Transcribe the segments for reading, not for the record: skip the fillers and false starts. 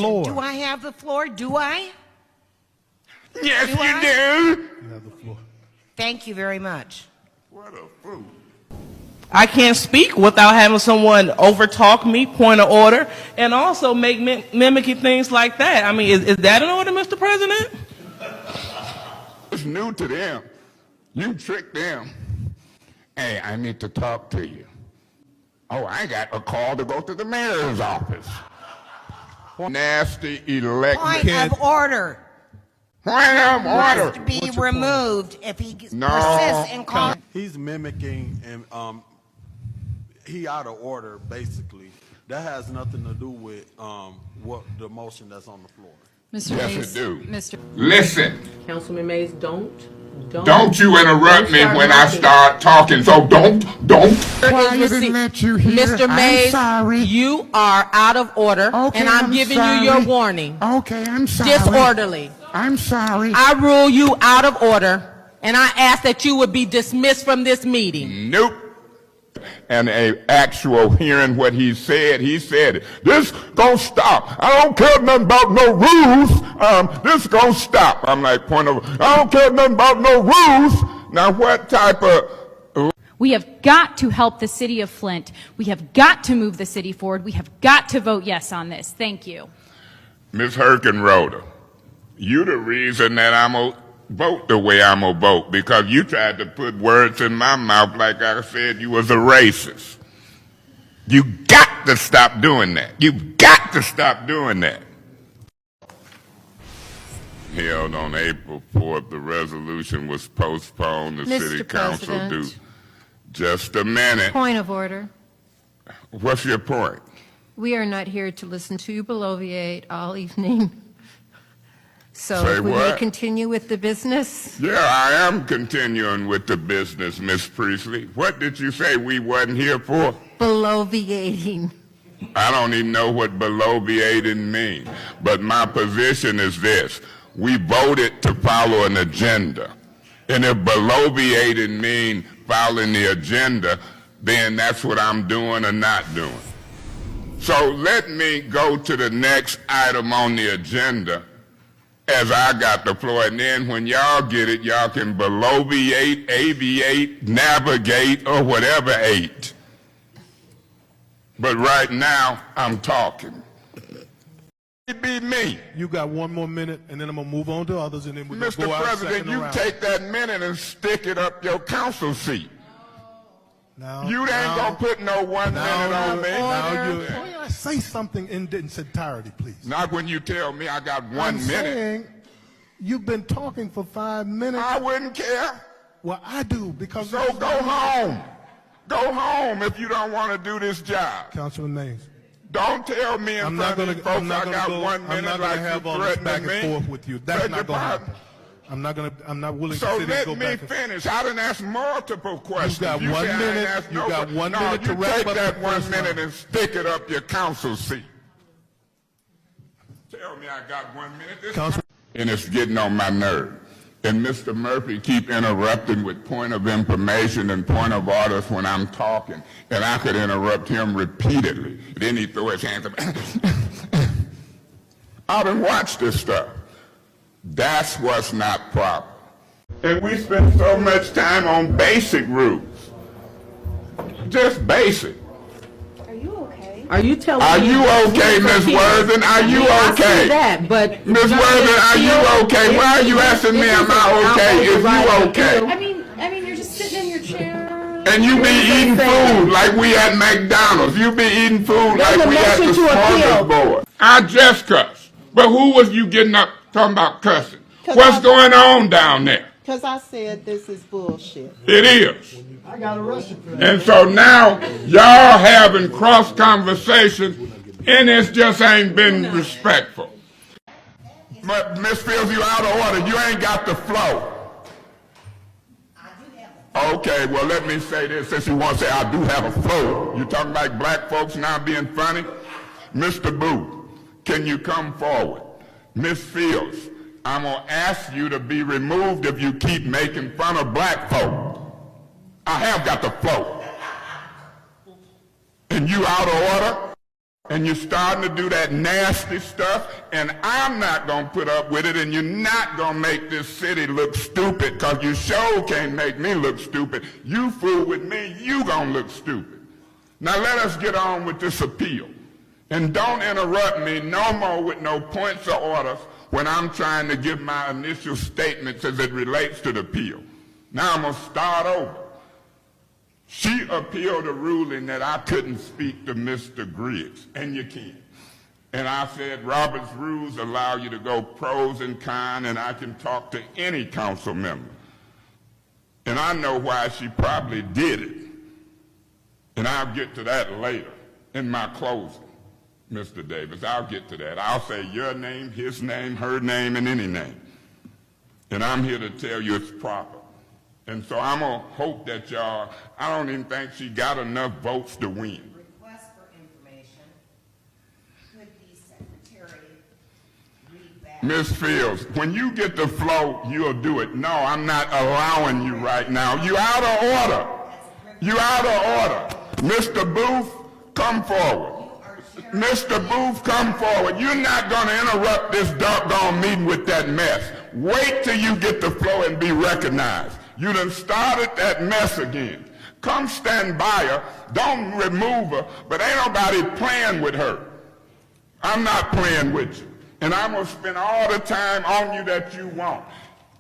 floor. Do I have the floor? Do I? Yes, Do you I? do. You have the floor. Thank you very much. What a fool. I can't speak without having someone overtalk me, point of order, and also make mimicking things like that. I mean, is that an order, Mr. President? It's new to them. You tricked them. Hey, I need to talk to you. Oh, I got a call to go to the mayor's office. Nasty elected. Point of order. Point of order. Must be removed if he No. persists in calling. He's mimicking and he out of order basically. That has nothing to do with what the motion that's on the floor. Mr. Yes, Mays, it do. Mr. Listen, Councilman Mays, don't you interrupt me start when I talking. start talking. So don't. Mr. Mays, you are out of order, Okay, and I'm I'm giving sorry. you your warning. Okay, I'm sorry. Disorderly. I'm sorry. I rule you out of order, and I ask that you would be dismissed from this meeting. Nope. And a actual hearing what he said it. This gonna stop. I don't care nothing about no rules. This gonna stop. I'm like, I don't care nothing about no rules. Now what type of... We have got to help the city of Flint. We have got to move the city forward. We have got to vote yes on this. Thank you. Ms. Herkenroder, you the reason that I'm gonna vote the way I'm gonna vote, because you tried to put words in my mouth like I said you was a racist. You got to stop doing that. You've got to stop doing that. Held on April 4th, the resolution was postponed. The Mr. city council President. do. Just a minute. Point of order. What's your point? We are not here to listen to you bloviate all evening. So Say if we may what? continue with the business. Yeah, I am continuing with the business, Miss Priestley. What did you say we wasn't here for? Bloviating. I don't even know what bloviating means. But my position is this. We voted to follow an agenda. And if bloviating means following the agenda, then that's what I'm doing or not doing. So let me go to the next item on the agenda as I got the floor, and then when y'all get it, y'all can bloviate, aviate, navigate, or whatever ate. But right now, I'm talking. It be me. You got 1 more minute, and then I'm gonna move on to others, and then we're gonna Mr. go out President, second you round. take that minute and stick it up your council seat. Now, You ain't gonna put no 1 minute on me. Say something in its entirety, please. Not when you tell me I got 1 I'm minute. saying you've been talking for 5 minutes. I wouldn't care. Well, I do, because... So go home. Go home if you don't want to do this job. Councilman Mays. Don't tell me in I'm front not of gonna. these folks I'm not I gonna got go. 1 I'm minute not like gonna have you all this back threatening and me. forth with you. That's Beg not your gonna pardon? happen. I'm not gonna. I'm not willing So to sit and let go me back. And, finish. I didn't ask multiple questions. got You 1 say I ain't minute. asked You no got que- 1 no, minute to you wrap take up that the 1 first minute round. and stick it up your council seat. Tell me I got 1 minute. This Council- and it's getting on my nerve. And Mr. Murphy keep interrupting with point of information and point of orders when I'm talking. And I could interrupt him repeatedly. Then he throw his hands up. I done watched this stuff. That's what's not proper. And we spend so much time on basic rules. Just basic. Are you telling Are me? you okay, Ms. Worthen? Are you I okay? see that, but... Ms. Worthen, are you okay? Why are you asking me, am I okay? Is you okay? I mean, you're just sitting in your chair. And you be eating food like we at McDonald's. You be eating food There's like a we at the motion to appeal. smorgasbord. I just cussed. But who was you getting up talking about cussing? What's going on down there? Because I said this is bullshit. It is. I got arrested for that. And so now y'all having cross conversations, and it just ain't been respectful. But Miss Fields, you out of order. You ain't got the flow. Okay, well let me say this since you want to say I do have a flow. You talking like black folks now being funny? Mr. Booth, can you come forward? Miss Fields, I'm going to ask you to be removed if you keep making fun of black folk. I have got the flow. And you out of order? And you're starting to do that nasty stuff, and I'm not going to put up with it, and you're not going to make this city look stupid, because you sure can't make me look stupid. You fool with me, you going to look stupid. Now let us get on with this appeal. And don't interrupt me no more with no points or orders when I'm trying to give my initial statements as it relates to the appeal. Now I'm going to start over. She appealed a ruling that I couldn't speak to Mr. Griggs, and you can. And I said, Robert's rules allow you to go pros and cons, and I can talk to any council member. And I know why she probably did it. And I'll get to that later in my closing, Mr. Davis. I'll get to that. I'll say your name, his name, her name, and any name. And I'm here to tell you it's proper. And so I'm going to hope that y'all, I don't even think she got enough votes to win. Request for information could be secretary read back. Ms. Fields, when you get the flow, you'll do it. No, I'm not allowing you right now. You out of order. You out of order. Mr. Booth, come forward. Mr. Booth, come forward. You're not going to interrupt this doggone meeting with that mess. Wait till you get the flow and be recognized. You done started that mess again. Come stand by her. Don't remove her, but ain't nobody playing with her. I'm not playing with you. And I'm going to spend all the time on you that you want.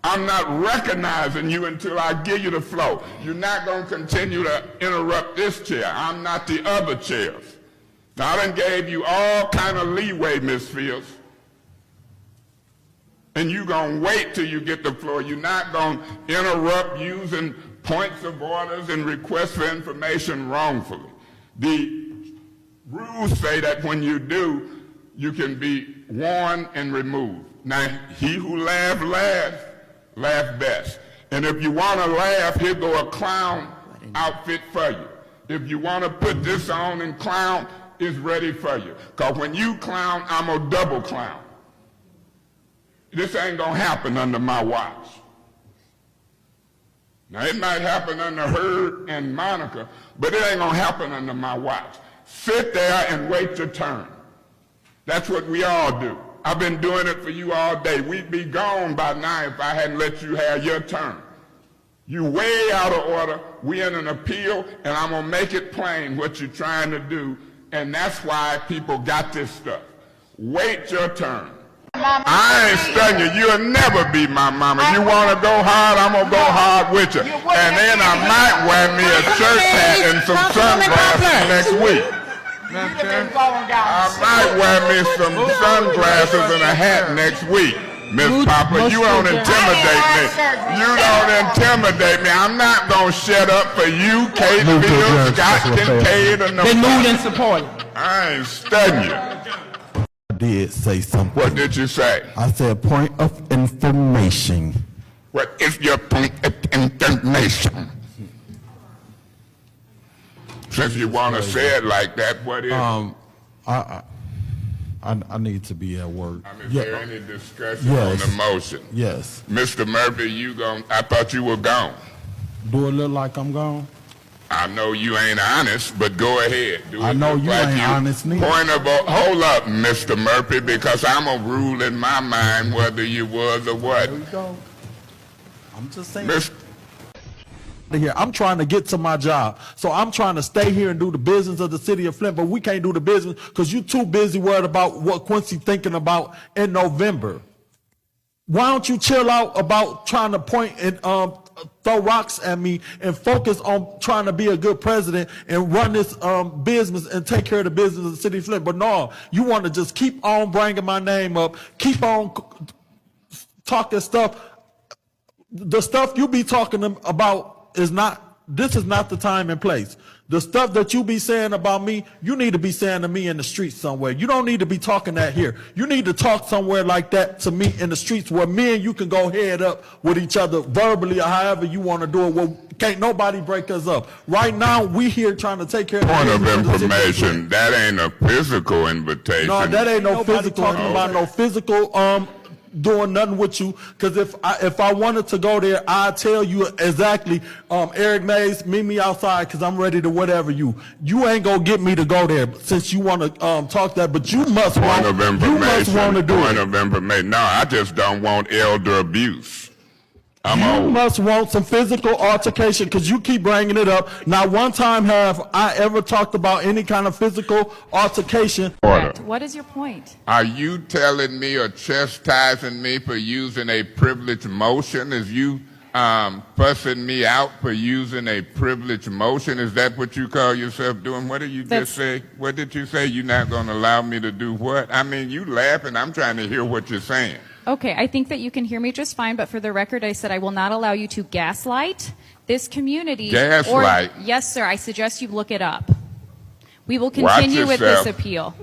I'm not recognizing you until I give you the flow. You're not going to continue to interrupt this chair. I'm not the other chairs. Now, I done gave you all kind of leeway, Ms. Fields. And you're going to wait till you get the floor. You're not going to interrupt using points of orders and requests for information wrongfully. The rules say that when you do, you can be warned and removed. Now, he who laughs last, laugh best. And if you want to laugh, here go a clown outfit for you. If you want to put this on and clown, it's ready for you. Because when you clown, I'm a double clown. This ain't going to happen under my watch. Now, it might happen under her and Monica, but it ain't going to happen under my watch. Sit there and wait your turn. That's what we all do. I've been doing it for you all day. We'd be gone by now if I hadn't let you have your turn. You way out of order. We in an appeal, and I'm going to make it plain what you're trying to do, and that's why people got this stuff. Wait your turn. I ain't studying you. You'll never be my mama. You want to go hard, I'm going to go hard with you. And then I might wear me a church hat and some sunglasses next week. I might wear me some sunglasses and a hat next week. Miss Papa, you don't intimidate me. You don't intimidate me. I'm not going to shut up for you, Kate Fields, Scott Kincaid, or nobody. They moved and supported. I ain't studying you. Did say something. What did you say? I said point of information. What is your point of information? Since you want to say it like that, what is I need to be at work. Is there any discussion on the motion? Yes. Mr. Murphy, I thought you were gone. Do it look like I'm gone? I know you ain't honest, but go ahead. I know you ain't honest neither. Hold up, Mr. Murphy, because I'm going to rule in my mind whether you was or what. There we go. I'm just saying. Here, I'm trying to get to my job. So I'm trying to stay here and do the business of the city of Flint, but we can't do the business because you're too busy worried about what Quincy thinking about in November. Why don't you chill out about trying to point and throw rocks at me and focus on trying to be a good president and run this business and take care of the business of the city of Flint? But no, you want to just keep on bringing my name up, keep on talking stuff. The stuff you be talking about this is not the time and place. The stuff that you be saying about me, you need to be saying to me in the streets somewhere. You don't need to be talking that here. You need to talk somewhere like that to me in the streets where me and you can go head up with each other verbally or however you want to do it. Well, can't nobody break us up. Right now, we here trying to take care of point of information. That ain't a physical invitation. No, that ain't no physical. Talking about no physical doing nothing with you, because if I wanted to go there, I'd tell you exactly, Eric Mays, meet me outside because I'm ready to whatever you. You ain't gonna get me to go there since you want to talk that, but you must want to do Point it. of information. No, I just don't want elder abuse. I'm You old. must want some physical altercation because you keep bringing it up. Not one time have I ever talked about any kind of physical altercation. Correct. What is your point? Are you telling me or chastising me for using a privileged motion? Is you fussing me out for using a privileged motion? Is that what you call yourself doing? What did you just say? What did you say? You're not going to allow me to do what? I mean, you laughing. I'm trying to hear what you're saying. Okay, I think that you can hear me just fine, but for the record, I said I will not allow you to gaslight this community. Gaslight? Yes, sir. I suggest you look it up. We will continue with this appeal.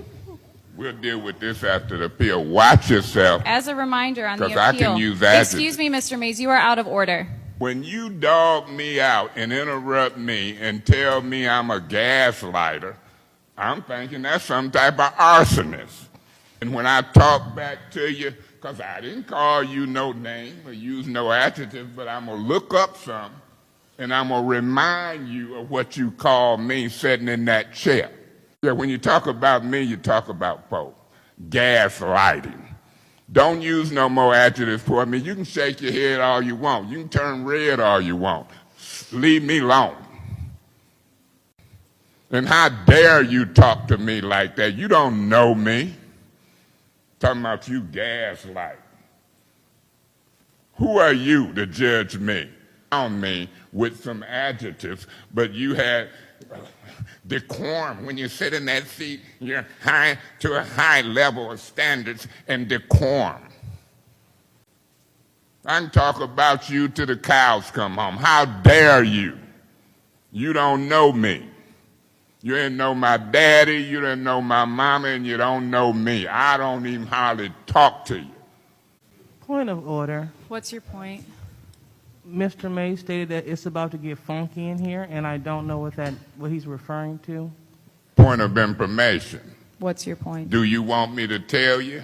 We'll deal with this after the appeal. Watch yourself. As a reminder on the appeal. Because I can use adjectives. Excuse me, Mr. Mays, you are out of order. When you dog me out and interrupt me and tell me I'm a gaslighter, I'm thinking that's some type of arsonist. And when I talk back to you, because I didn't call you no name or use no adjective, but I'm going to look up some, and I'm going to remind you of what you called me sitting in that chair. Yeah, when you talk about me, you talk about folks. Gaslighting. Don't use no more adjectives for me. You can shake your head all you want. You can turn red all you want. Leave me alone. And how dare you talk to me like that? You don't know me. Talking about you gaslight. Who are you to judge me? On me with some adjectives, but you had decorum. When you sit in that seat, you're high to a high level of standards and decorum. I can talk about you till the cows come home. How dare you? You don't know me. You didn't know my daddy, you didn't know my mama, and you don't know me. I don't even hardly talk to you. Point of order. What's your point? Mr. Mays stated that it's about to get funky in here, and I don't know what he's referring to. Point of information. What's your point? Do you want me to tell you?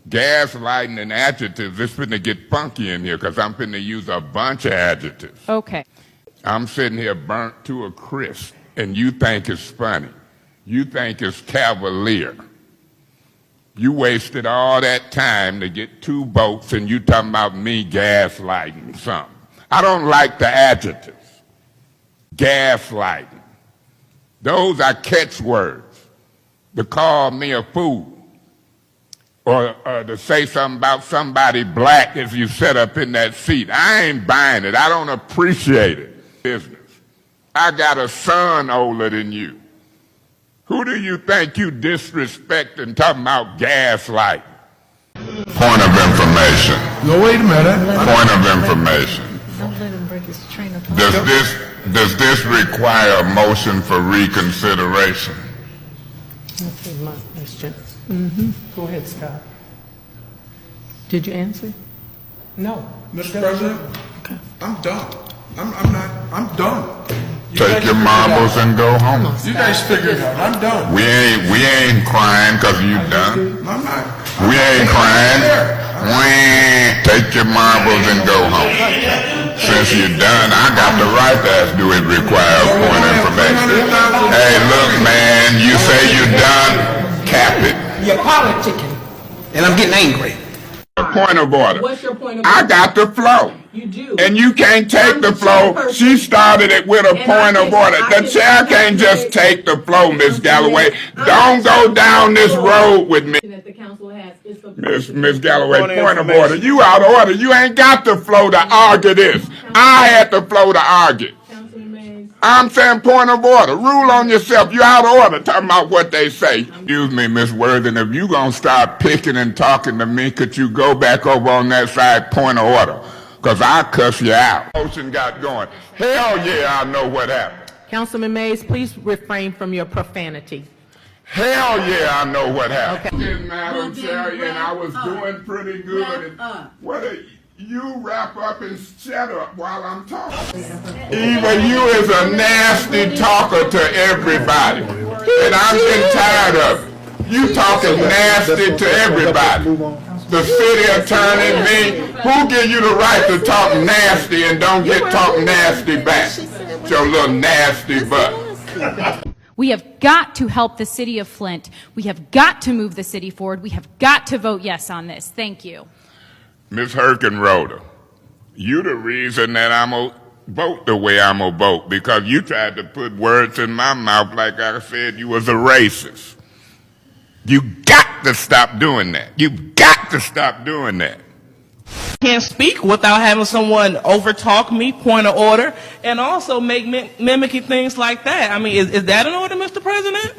Gaslighting and adjectives, it's finna get funky in here because I'm finna use a bunch of adjectives. Okay. I'm sitting here burnt to a crisp, and you think it's funny. You think it's cavalier. You wasted all that time to get 2 votes, and you talking about me gaslighting something. I don't like the adjectives. Gaslighting. Those are catchwords to call me a fool or to say something about somebody black if you sit up in that seat. I ain't buying it. I don't appreciate it. Business. I got a son older than you. Who do you think you disrespect and talking about gaslight? Point of information. No, wait a minute. Point of information. Don't let him break his train of thought. Does this require a motion for reconsideration? That's my question. Go ahead, Scott. Did you answer? No. Mr. President, Okay. I'm done. I'm done. Take your marbles and go home. You guys figure it out. I'm done. We ain't crying because you done. I'm not. We ain't crying. Take your marbles and go home. Since you're done, I got the right to ask, do it require a point of information? Hey, look, man, you say you're done, cap it. You're politicking. And I'm getting angry. A point of order. What's your point of I order? got the flow. You do. And you can't take the flow. She started it with a point of order. The chair can't just take the flow, Miss Galloway. Don't go down this road with me. That the council has is the Miss Galloway, point of order. You out of order. You ain't got the flow to argue this. I had the flow to argue. Councilman Mays. I'm saying point of order. Rule on yourself. You out of order. Talking about what they say. Excuse me, Miss Worthing. If you gonna start picking and talking to me, could you go back over on that side? Point of order. Because I cuss you out. Motion got going. Hell yeah, I know what happened. Councilman Mays, please refrain from your profanity. Hell yeah, I know what happened. Okay. Madam Chair, and I was doing pretty good. You wrap up and shut up while I'm talking. Eva, you is a nasty talker to everybody. And I'm getting tired of it. You talking nasty to everybody. The city attorney, me, who give you the right to talk nasty and don't get talk nasty back? Your little nasty butt. We have got to help the city of Flint. We have got to move the city forward. We have got to vote yes on this. Thank you. Ms. Herkenroder, you the reason that I'm going to vote the way I'm going to vote, because you tried to put words in my mouth like I said you was a racist. You got to stop doing that. You got to stop doing that. Can't speak without having someone overtalk me, point of order, and also make mimicking things like that. I mean, is that an order, Mr. President?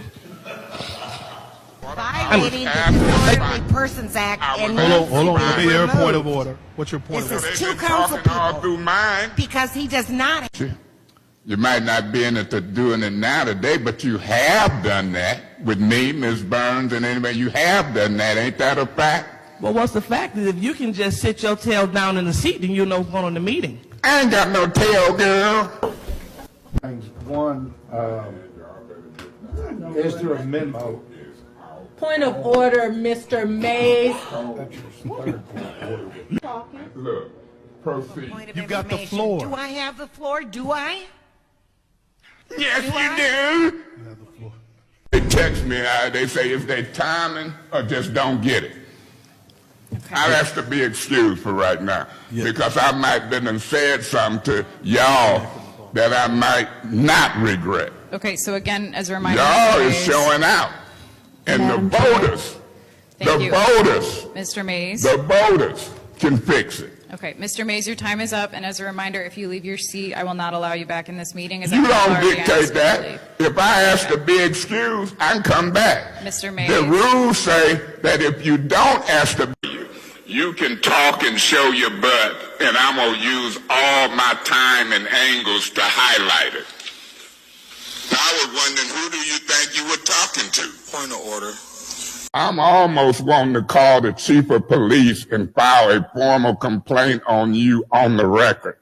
Violating the Disorderly Persons Act and Hold on. Let me hear a point removed. of order. What's your point This of order? is They've two been council talking all people through mine. because he does not. You might not be in it to doing it now today, but you have done that with me, Ms. Burns, and anybody. You have done that. Ain't that a fact? Well, what's the fact is if you can just sit your tail down in the seat, then you know what's going on in the meeting. I ain't got no tail, girl. One, is there a memo? Point of order, Mr. Mays. Look, proceed. Point of You got the information. floor. Do I have the floor? Do I? Yes, Do you I? do. They text me, they say it's their timing or just don't get it. I'd ask to be excused for right now because I might have been and said something to y'all that I might not regret. Okay, so again, as a reminder, Y'all Mr. is Mays- showing out. And the voters, Thank you. Mr. Mays. the voters can fix it. Okay, Mr. Mays, your time is up, and as a reminder, if you leave your seat, I will not allow you back in this meeting. As I You have don't already asked dictate you to that. leave. If I ask to be excused, I can come back. Mr. Mays. The rules say that if you don't ask to be, you can talk and show your butt, and I'm going to use all my time and angles to highlight it. I was wondering, who do you think you were talking to? Point of order. I'm almost wanting to call the chief of police and file a formal complaint on you on the record.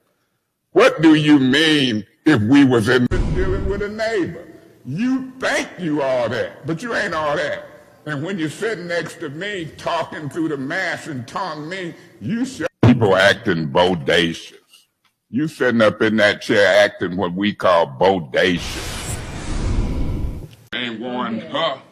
What do you mean if we was in dealing with a neighbor? You think you all that, but you ain't all that. And when you're sitting next to me talking through the mask and taunting me, you show people acting bodacious. You sitting up in that chair acting what we call bodacious. Ain't warned her.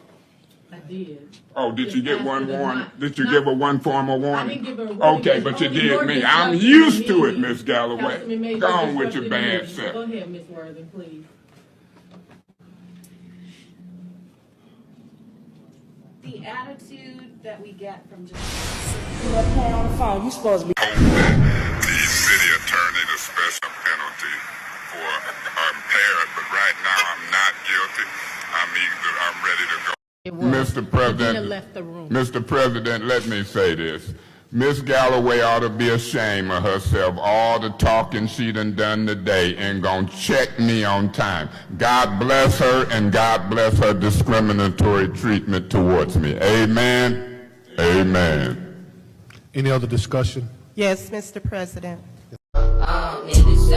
I did. Oh, did you get one Yes, warning? but Did you not- give her one formal warning? didn't give her a warning. Okay, but you Only did your me. I'm discussion used to it, meeting. Miss Galloway. Councilman Mays, Go you're on with your disrupting the bad meeting. self. Go ahead, Ms. Worthing, please. The attitude that we get from just On the phone, you supposed to be. The city attorney the special penalty for impaired, but right now I'm not guilty. I'm ready to go. Mr. President, left the room. Mr. President, let me say this. Miss Galloway ought to be ashamed of herself. All the talking she done today and gonna check me on time. God bless her and God bless her discriminatory treatment towards me. Amen. Amen. Any other discussion? Yes, Mr. President. in this